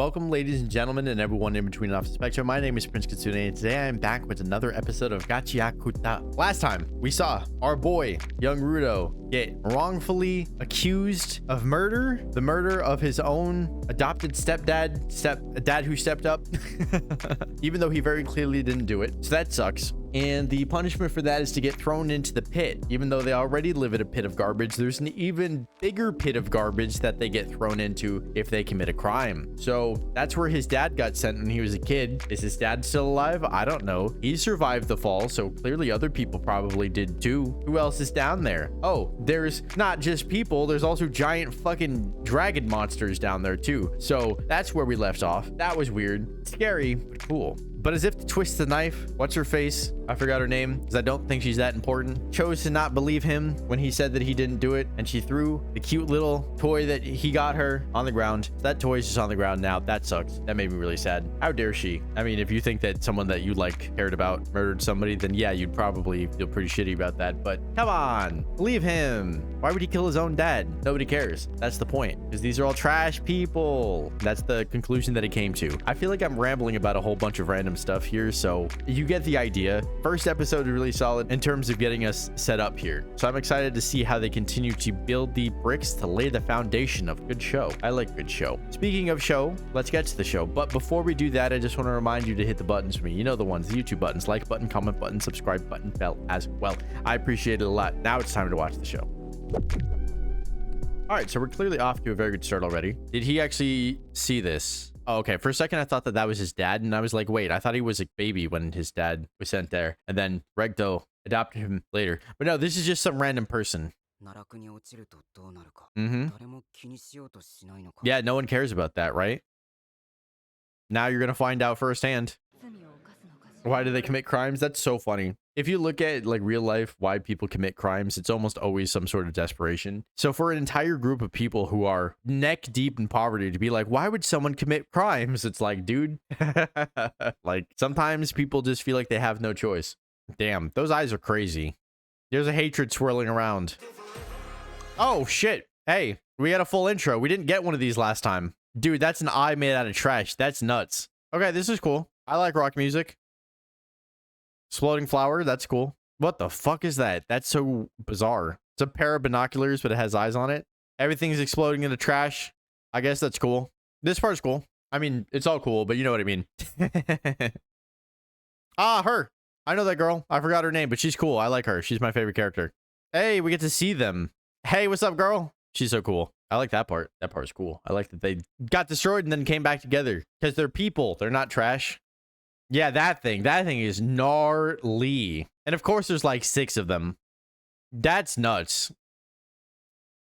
Welcome, ladies and gentlemen, and everyone in between off the spectrum. My name is Prince Kitsune, and today I am back with another episode of GACHIAKUTA. Last time, we saw our boy, young Rudo, get wrongfully accused of murder, the murder of his own adopted stepdad, dad who stepped up, even though he very clearly didn't do it. So that sucks. And the punishment for that is to get thrown into the pit. Even though they already live in a pit of garbage, there's an even bigger pit of garbage that they get thrown into if they commit a crime. So that's where his dad got sent when he was a kid. Is his dad still alive? I don't know. He survived the fall, so clearly other people probably did too. Who else is down there? Oh, there's not just people, there's also giant fucking dragon monsters down there too. So that's where we left off. That was weird. Scary, but cool. But as if to twist the knife, what's her face? I forgot her name because I don't think she's that important. Chose to not believe him when he said that he didn't do it. And she threw the cute little toy that he got her on the ground. That toy is just on the ground now. That sucks. That made me really sad. How dare she? I mean, if you think that someone that you like cared about murdered somebody, then yeah, you'd probably feel pretty shitty about that. But come on, leave him. Why would he kill his own dad? Nobody cares. That's the point, because these are all trash people. That's the conclusion that it came to. I feel like I'm rambling about a whole bunch of random stuff here, so you get the idea. First episode is really solid in terms of getting us set up here, so I'm excited to see how they continue to build the bricks to lay the foundation of good show. I like good show. Speaking of show, let's get to the show, but before we do that, I just want to remind you to hit the buttons for me. You know the ones, the YouTube buttons: like button, comment button, subscribe button, bell as well. I appreciate it a lot. Now it's time to watch the show. All right, so we're clearly off to a very good start already. Did he actually see this? Oh, okay. For a second, I thought that that was his dad, and I was like, wait, I thought he was a baby when his dad was sent there, and then Regdo adopted him later. But no, this is just some random person. Yeah, no one cares about that, right? Now you're gonna find out firsthand. Why do they commit crimes? That's so funny. If you look at like real life, why people commit crimes, it's almost always some sort of desperation. So for an entire group of people who are neck deep in poverty to be like, why would someone commit crimes? It's like, dude, like sometimes people just feel like they have no choice. Damn, those eyes are crazy. There's a hatred swirling around. Oh shit. Hey, we had a full intro. We didn't get one of these last time. Dude, that's an eye made out of trash. That's nuts. Okay, this is cool. I like rock music. Exploding flower, that's cool. What the fuck is that? That's so bizarre. It's a pair of binoculars, but it has eyes on it. Everything's exploding into trash. I guess that's cool. This part's cool. I mean, it's all cool, but you know what I mean. Ah, her. I know that girl. I forgot her name, but she's cool. I like her. She's my favorite character. Hey, we get to see them. Hey, what's up, girl? She's so cool. I like that part. That part's cool. I like that they got destroyed and then came back together because they're people. They're not trash. Yeah, that thing is gnarly. And of course, there's like 6 of them. That's nuts.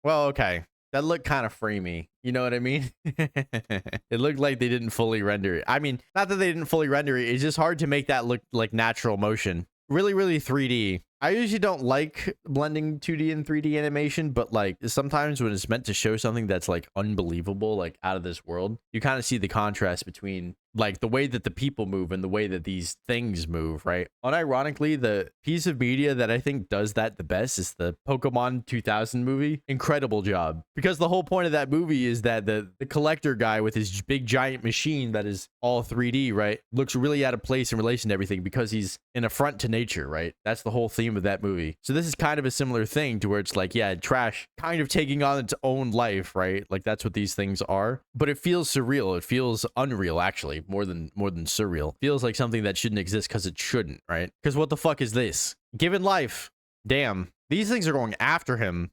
Well, okay. That looked kind of framey. You know what I mean? It looked like they didn't fully render it. I mean, not that they didn't fully render it. It's just hard to make that look like natural motion. Really, really 3D. I usually don't like blending 2D and 3D animation, but like sometimes when it's meant to show something that's like unbelievable, like out of this world, you kind of see the contrast between like the way that the people move and the way that these things move, right? Unironically, the piece of media that I think does that the best is the Pokemon 2000 movie. Incredible job. Because the whole point of that movie is that the collector guy with his big giant machine that is all 3D, right, looks really out of place in relation to everything because he's an affront to nature, right? That's the whole theme of that movie. So this is kind of a similar thing to where it's like, yeah, trash kind of taking on its own life, right? Like that's what these things are. But it feels surreal. It feels unreal, actually. More than surreal. Feels like something that shouldn't exist because it shouldn't, right? Because what the fuck is this? Given life. Damn. These things are going after him.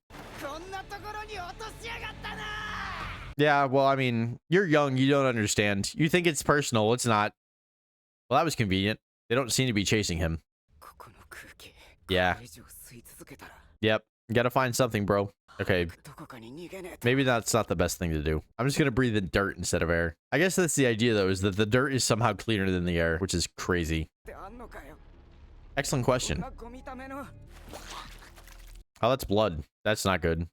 Yeah, well, I mean, you're young. You don't understand. You think it's personal. It's not. Well, that was convenient. They don't seem to be chasing him. Yeah. Yep. You gotta find something, bro. Okay. Maybe that's not the best thing to do. I'm just gonna breathe in dirt instead of air. I guess that's the idea, though, is that the dirt is somehow cleaner than the air, which is crazy. Excellent question. Oh, that's blood. That's not good.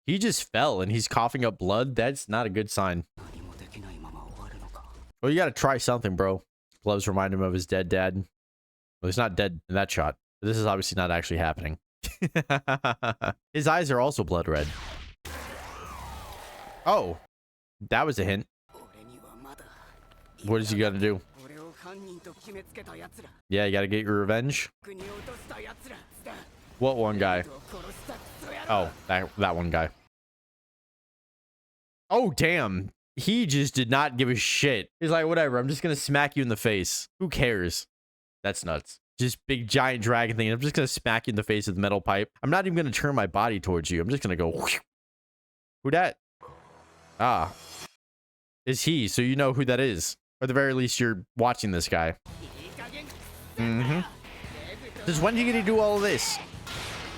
He just fell and he's coughing up blood. That's not a good sign. Well, you gotta try something, bro. Gloves remind him of his dead dad. Well, he's not dead in that shot. But this is obviously not actually happening. His eyes are also blood red. Oh, that was a hint. What is he gonna do? Yeah, you gotta get your revenge. What one guy? Oh, that one guy. Oh, damn. He just did not give a shit. He's like, whatever, I'm just gonna smack you in the face. Who cares? That's nuts. Just big giant dragon thing. I'm just gonna smack you in the face with the metal pipe. I'm not even gonna turn my body towards you. I'm just gonna go. Whoosh. Who that? Ah. Is he? So you know who that is. Or at the very least, you're watching this guy. Just when are you gonna do all of this?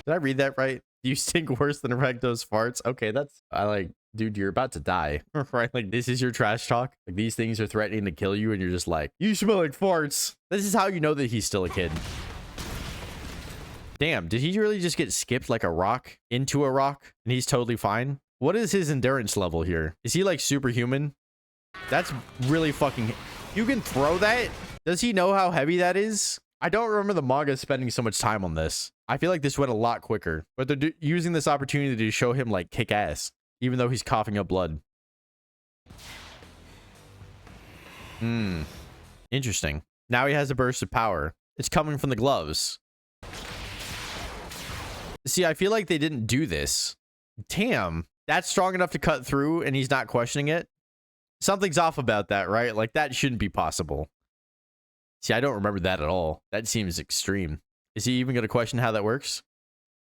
Did I read that right? You stink worse than Recto's farts. Okay, that's... I like... Dude, you're about to die. Right? Like, this is your trash talk. Like, these things are threatening to kill you, and you're just like, you smell like farts. This is how you know that he's still a kid. Damn, did he really just get skipped like a rock into a rock? And he's totally fine? What is his endurance level here? Is he like superhuman? That's really fucking... You can throw that? Does he know how heavy that is? I don't remember the manga spending so much time on this. I feel like this went a lot quicker. But they're using this opportunity to show him like kick ass. Even though he's coughing up blood. Interesting. Now he has a burst of power. It's coming from the gloves. See, I feel like they didn't do this. Damn. That's strong enough to cut through and he's not questioning it. Something's off about that, right? Like, that shouldn't be possible. See, I don't remember that at all. That seems extreme. Is he even going to question how that works?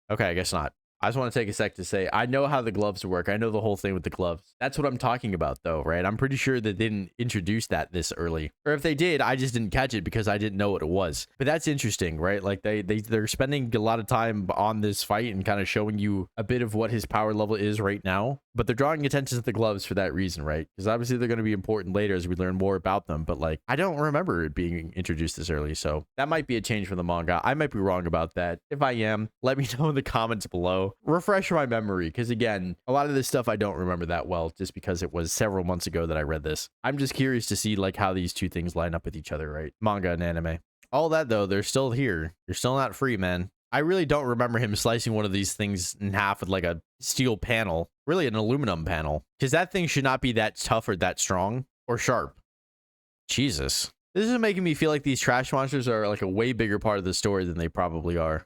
Okay, I guess not. I just want to take a sec to say, I know how the gloves work. I know the whole thing with the gloves. That's what I'm talking about, though, right? I'm pretty sure they didn't introduce that this early. Or if they did, I just didn't catch it because I didn't know what it was. But that's interesting, right? Like, they're spending a lot of time on this fight and kind of showing you a bit of what his power level is right now. But they're drawing attention to the gloves for that reason, right? Because obviously they're going to be important later as we learn more about them. But, like, I don't remember it being introduced this early. So that might be a change from the manga. I might be wrong about that. If I am, let me know in the comments below. Refresh my memory, because again, a lot of this stuff I don't remember that well just because it was several months ago that I read this. I'm just curious to see like how these two things line up with each other, right? Manga and anime. All that though, they're still here. You're still not free, man. I really don't remember him slicing one of these things in half with like a steel panel, really an aluminum panel, because that thing should not be that tough or that strong or sharp. Jesus. This is making me feel like these trash monsters are like a way bigger part of the story than they probably are.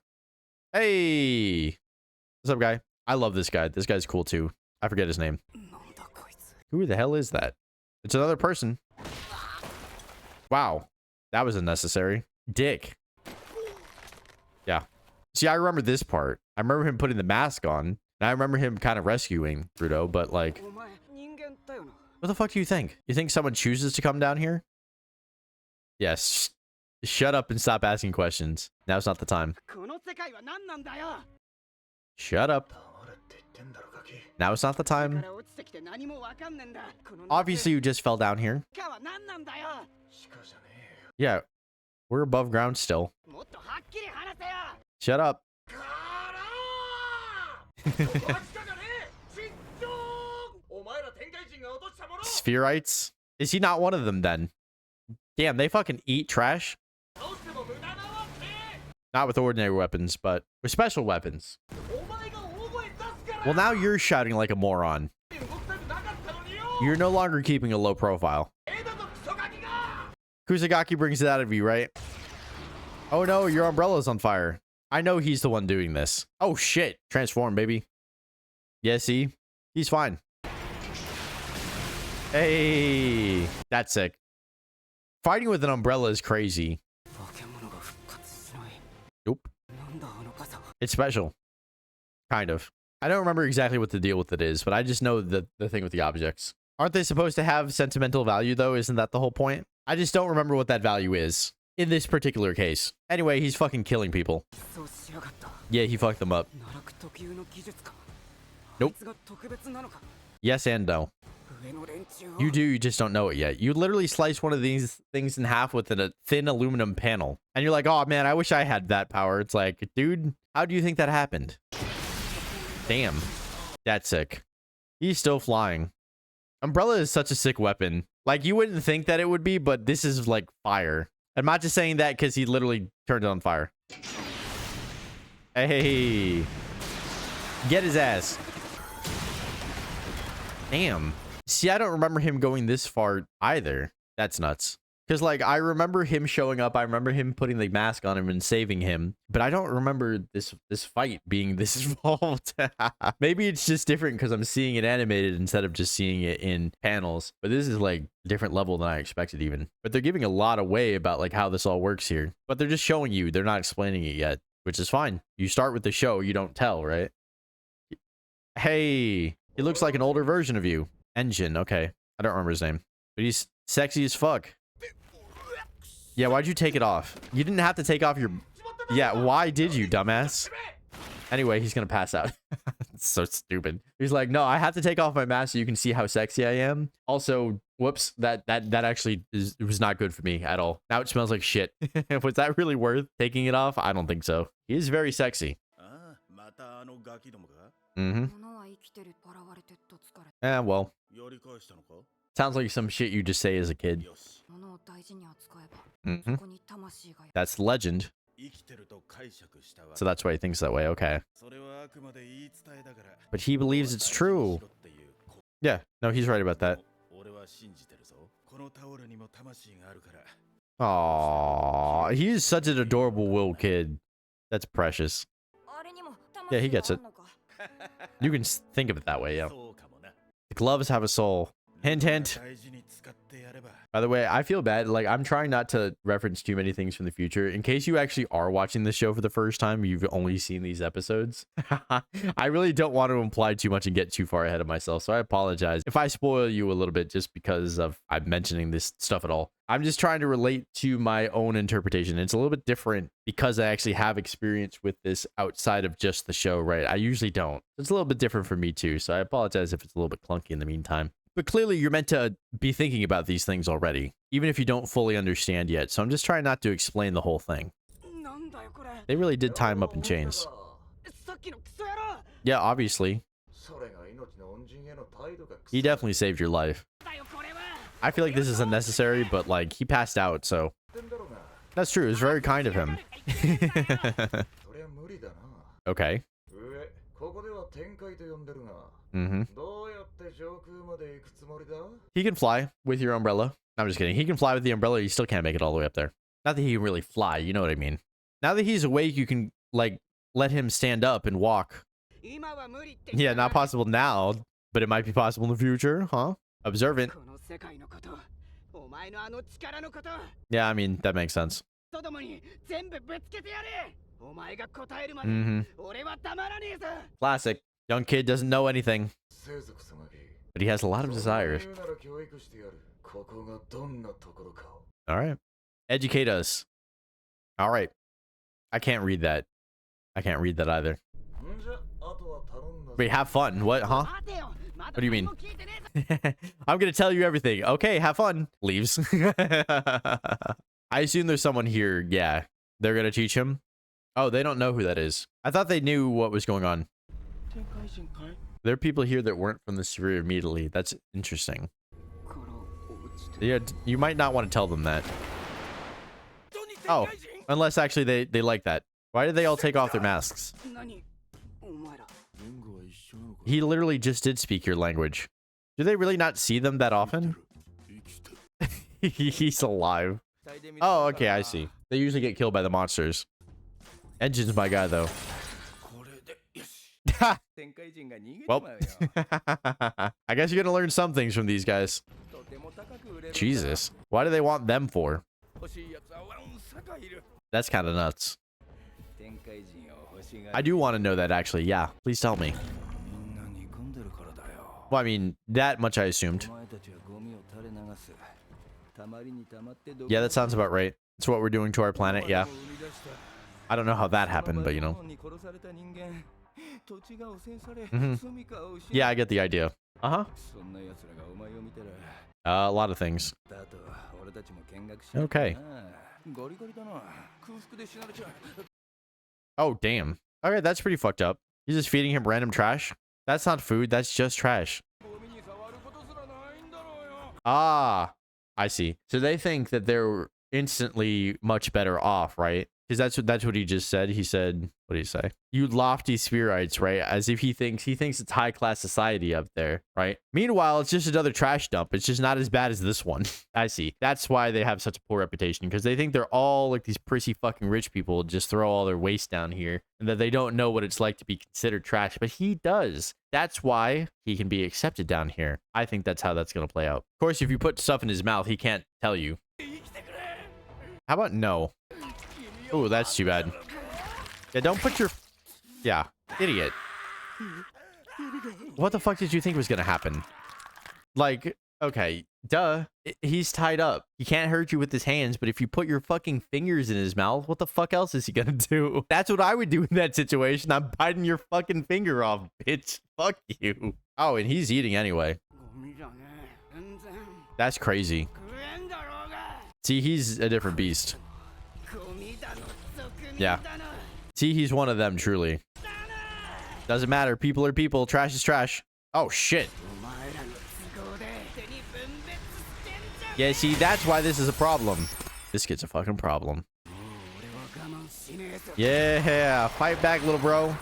Hey, what's up, guy? I love this guy. This guy's cool too. I forget his name. Who the hell is that? It's another person. Wow. That was unnecessary. Dick. Yeah. See, I remember this part. I remember him putting the mask on. And I remember him kind of rescuing Bruto, but like... What the fuck do you think? You think someone chooses to come down here? Yes. Shut up and stop asking questions. Now's not the time. Shut up. Now it's not the time. Obviously, you just fell down here. Yeah, we're above ground still. Shut up. Spherites? Is he not one of them then? Damn, they fucking eat trash. Not with ordinary weapons, but with special weapons. Well, now you're shouting like a moron. You're no longer keeping a low profile. Kusagaki brings it out of you, right? Oh no, your umbrella's on fire. I know he's the one doing this. Oh shit. Transform, baby. Yeah, see? He's fine. Hey, that's sick. Fighting with an umbrella is crazy. Nope. It's special. Kind of. I don't remember exactly what the deal with it is, but I just know the thing with the objects. Aren't they supposed to have sentimental value, though? Isn't that the whole point? I just don't remember what that value is in this particular case. Anyway, he's fucking killing people. Yeah, he fucked them up. Nope. Yes and no. You do, you just don't know it yet. You literally slice one of these things in half with a thin aluminum panel. And you're like, oh man, I wish I had that power. It's like, dude, how do you think that happened? Damn. That's sick. He's still flying. Umbrella is such a sick weapon. Like, you wouldn't think that it would be, but this is like fire. I'm not just saying that because he literally turned it on fire. Hey. Get his ass. Damn. See, I don't remember him going this far either. That's nuts. Because, like, I remember him showing up. I remember him putting the mask on him and saving him. But I don't remember this fight being this involved. Maybe it's just different because I'm seeing it animated instead of just seeing it in panels. But this is, like, a different level than I expected even. But they're giving a lot away about, like, how this all works here. But they're just showing you. They're not explaining it yet, which is fine. You start with the show. You don't tell, right? Hey, he looks like an older version of you. Engine. Okay. I don't remember his name. But he's sexy as fuck. Yeah, why'd you take it off? You didn't have to take off your... Yeah, why did you, dumbass? Anyway, he's gonna pass out. It's so stupid. He's like, no, I have to take off my mask so you can see how sexy I am. Also, whoops, that actually it was not good for me at all. Now it smells like shit. Was that really worth taking it off? I don't think so. He is very sexy. Mm-hmm. Yeah, well. Sounds like some shit you just say as a kid. Mm-hmm. That's legend. So that's why he thinks that way. Okay. But he believes it's true. Yeah. No, he's right about that. Aww. He is such an adorable Will kid. That's precious. Yeah, he gets it. You can think of it that way, yeah. The gloves have a soul. Hint, hint. By the way, I feel bad. Like, I'm trying not to reference too many things from the future. In case you actually are watching this show for the first time, you've only seen these episodes. I really don't want to imply too much and get too far ahead of myself. So I apologize if I spoil you a little bit just because of I'm mentioning this stuff at all. I'm just trying to relate to my own interpretation. It's a little bit different because I actually have experience with this outside of just the show, right? I usually don't. It's a little bit different for me too. So I apologize if it's a little bit clunky in the meantime. But clearly, you're meant to be thinking about these things already, even if you don't fully understand yet. So I'm just trying not to explain the whole thing. They really did tie him up in chains. Yeah, obviously. He definitely saved your life. I feel like this is unnecessary, but like he passed out, so that's true. It was very kind of him. Okay. Mm-hmm. He can fly with your umbrella. I'm just kidding. He can fly with the umbrella. You still can't make it all the way up there. Not that he can really fly. You know what I mean. Now that he's awake, you can like let him stand up and walk. Yeah, not possible now, but it might be possible in the future, huh? Observant. Yeah, I mean, that makes sense. Mm-hmm. Classic. Young kid doesn't know anything. But he has a lot of desires. Alright. Educate us. Alright. I can't read that. I can't read that either. Wait, have fun. What, huh? What do you mean? I'm gonna tell you everything. Okay, have fun. Leaves. I assume there's someone here. Yeah. They're gonna teach him. Oh, they don't know who that is. I thought they knew what was going on. There are people here that weren't from the sphere immediately. That's interesting. Yeah, you might not want to tell them that. Oh, unless actually they like that. Why did they all take off their masks? He literally just did speak your language. Do they really not see them that often? He's alive. Oh, okay, I see. They usually get killed by the monsters. Engine's my guy, though. Well, I guess you're gonna learn some things from these guys. Jesus. Why do they want them for? That's kind of nuts. I do want to know that, actually. Yeah, please tell me. Well, I mean, that much I assumed. Yeah, that sounds about right. That's what we're doing to our planet, yeah. I don't know how that happened, but you know. Mm-hmm. Yeah, I get the idea. Uh-huh. A lot of things. Okay. Oh, damn. Okay, that's pretty fucked up. He's just feeding him random trash. That's not food, that's just trash. Ah, I see. So they think that they're instantly much better off, right? Because that's what he just said. He said, what did he say? You lofty spirites, right? As if he thinks it's high class society up there, right? Meanwhile, it's just another trash dump. It's just not as bad as this one. I see. That's why they have such a poor reputation, because they think they're all like these prissy fucking rich people just throw all their waste down here, and that they don't know what it's like to be considered trash. But he does. That's why he can be accepted down here. I think that's how that's going to play out. Of course, if you put stuff in his mouth, he can't tell you. How about no? Oh, that's too bad. Yeah, don't put your... Yeah, idiot. What the fuck did you think was gonna happen? Like, okay, duh. He's tied up. He can't hurt you with his hands, but if you put your fucking fingers in his mouth, what the fuck else is he gonna do? That's what I would do in that situation. I'm biting your fucking finger off, bitch. Fuck you. Oh, and he's eating anyway. That's crazy. See, he's a different beast. Yeah. See, he's one of them, truly. Doesn't matter. People are people. Trash is trash. Oh, shit. Yeah, see, that's why this is a problem. This kid's a fucking problem. Yeah. Fight back, little bro.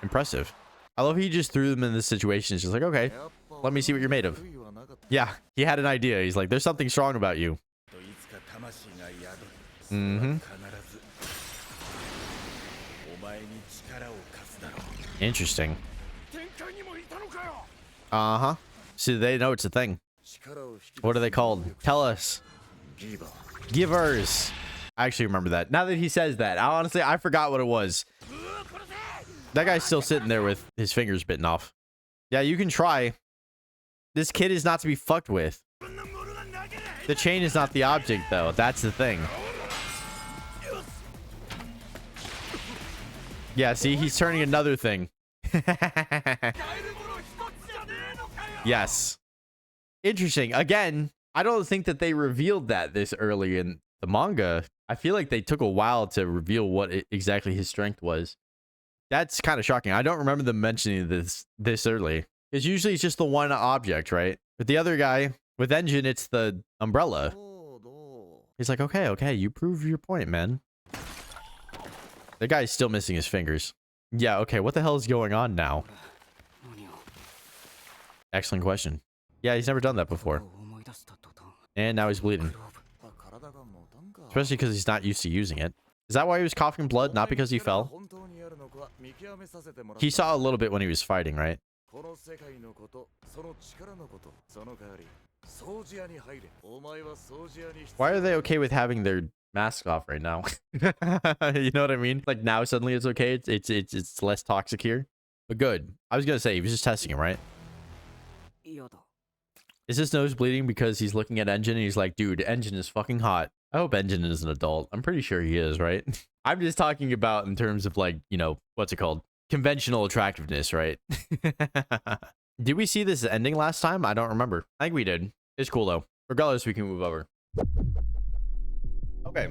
Impressive. I love he just threw them in this situation. It's just like, okay, let me see what you're made of. Yeah, he had an idea. He's like, there's something strong about you. Mm-hmm. Interesting. Uh-huh. See, they know it's a thing. What are they called? Tell us. Givers. I actually remember that. Now that he says that, I forgot what it was. That guy's still sitting there with his fingers bitten off. Yeah, you can try. This kid is not to be fucked with. The chain is not the object, though. That's the thing. Yeah, see, he's turning another thing. Yes. Interesting. Again, I don't think that they revealed that this early in the manga. I feel like they took a while to reveal what exactly his strength was. That's kind of shocking. I don't remember them mentioning this early. Because usually it's just the one object, right? But the other guy, with Engine, it's the umbrella. He's like, okay, you prove your point, man. The guy's still missing his fingers. Yeah, okay, what the hell is going on now? Excellent question. Yeah, he's never done that before. And now he's bleeding. Especially because he's not used to using it. Is that why he was coughing blood? Not because he fell? He saw a little bit when he was fighting, right? Why are they okay with having their mask off right now? You know what I mean? Like now suddenly it's okay. It's less toxic here. But good. I was gonna say he was just testing him, right? Is his nose bleeding because he's looking at Engine and he's like, dude, Engine is fucking hot. I hope Engine is an adult. I'm pretty sure he is, right? I'm just talking about in terms of like, you know, what's it called? Conventional attractiveness, right? Did we see this ending last time? I don't remember. I think we did. It's cool though. Regardless, we can move over. Okay.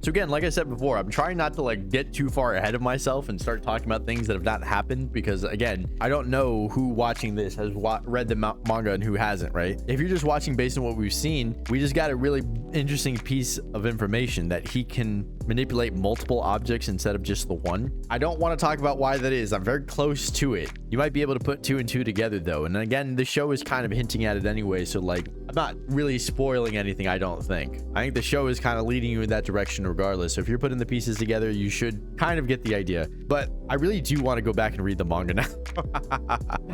So again, like I said before, I'm trying not to like get too far ahead of myself and start talking about things that have not happened, because again, I don't know who watching this has read the manga and who hasn't, right? If you're just watching based on what we've seen, we just got a really interesting piece of information that he can manipulate multiple objects instead of just the one. I don't want to talk about why that is. I'm very close to it. You might be able to put two and two together though. And again, the show is kind of hinting at it anyway. So like, I'm not really spoiling anything, I don't think. I think the show is kind of leading you in that direction regardless. So if you're putting the pieces together, you should kind of get the idea. But I really do want to go back and read the manga now.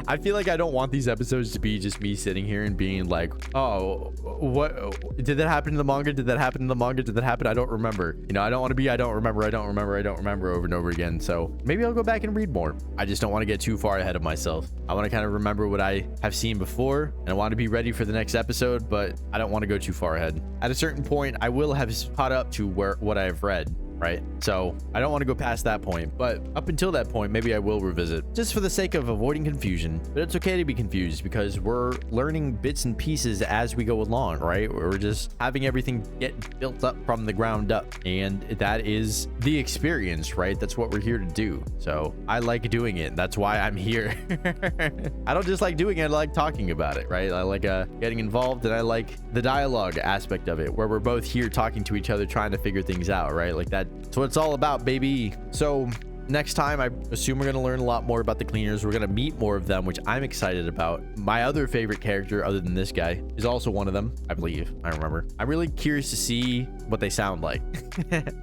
I feel like I don't want these episodes to be just me sitting here and being like, oh, what did that happen in the manga? Did that happen in the manga? Did that happen? I don't remember. You know, I don't want to be I don't remember over and over again. So maybe I'll go back and read more. I just don't want to get too far ahead of myself. I want to kind of remember what I have seen before, and I want to be ready for the next episode, but I don't want to go too far ahead. At a certain point, I will have caught up to what I've read. right? So I don't want to go past that point, but up until that point, maybe I will revisit just for the sake of avoiding confusion. But it's okay to be confused because we're learning bits and pieces as we go along, right? We're just having everything get built up from the ground up, and that is the experience, right? That's what we're here to do. So I like doing it. That's why I'm here. I don't just like doing it, I like talking about it, right? I like getting involved, and I like the dialogue aspect of it where we're both here talking to each other, trying to figure things out, right? Like that's what it's all about, baby. So next time, I assume we're going to learn a lot more about the cleaners. We're going to meet more of them, which I'm excited about. My other favorite character, other than this guy, is also one of them, I believe. I remember. I'm really curious to see what they sound like.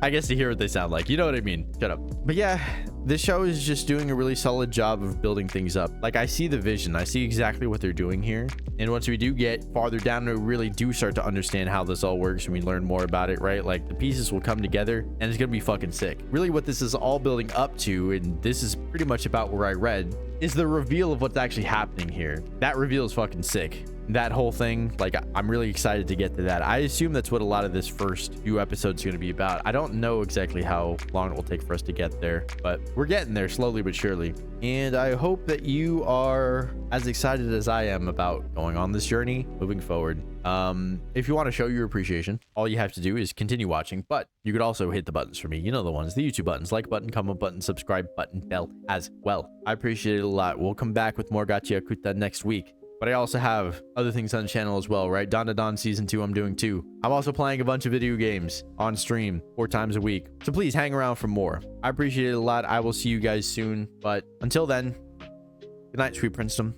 I guess to hear what they sound like. You know what I mean? Shut up. But yeah, this show is just doing a really solid job of building things up. Like, I see the vision. I see exactly what they're doing here. And once we do get farther down, we really do start to understand how this all works and we learn more about it, right? Like, the pieces will come together and it's going to be fucking sick. Really, what this is all building up to, and this is pretty much about where I read, is the reveal of what's actually happening here. That reveal is fucking sick. That whole thing, like, I'm really excited to get to that. I assume that's what a lot of this first few episodes is going to be about. I don't know exactly how long it will take for us to get there, but we're getting there slowly but surely. And I hope that you are as excited as I am about going on this journey moving forward. If you want to show your appreciation, all you have to do is continue watching, but you could also hit the buttons for me. You know the ones, the YouTube buttons, like button, comment button, subscribe button, bell as well. I appreciate it a lot. We'll come back with more GACHIAKUTA next week. But I also have other things on the channel as well, right? Dawn to Dawn Season 2 I'm doing too. I'm also playing a bunch of video games on stream 4 times a week. So please hang around for more. I appreciate it a lot. I will see you guys soon. But until then, good night, sweet princedom.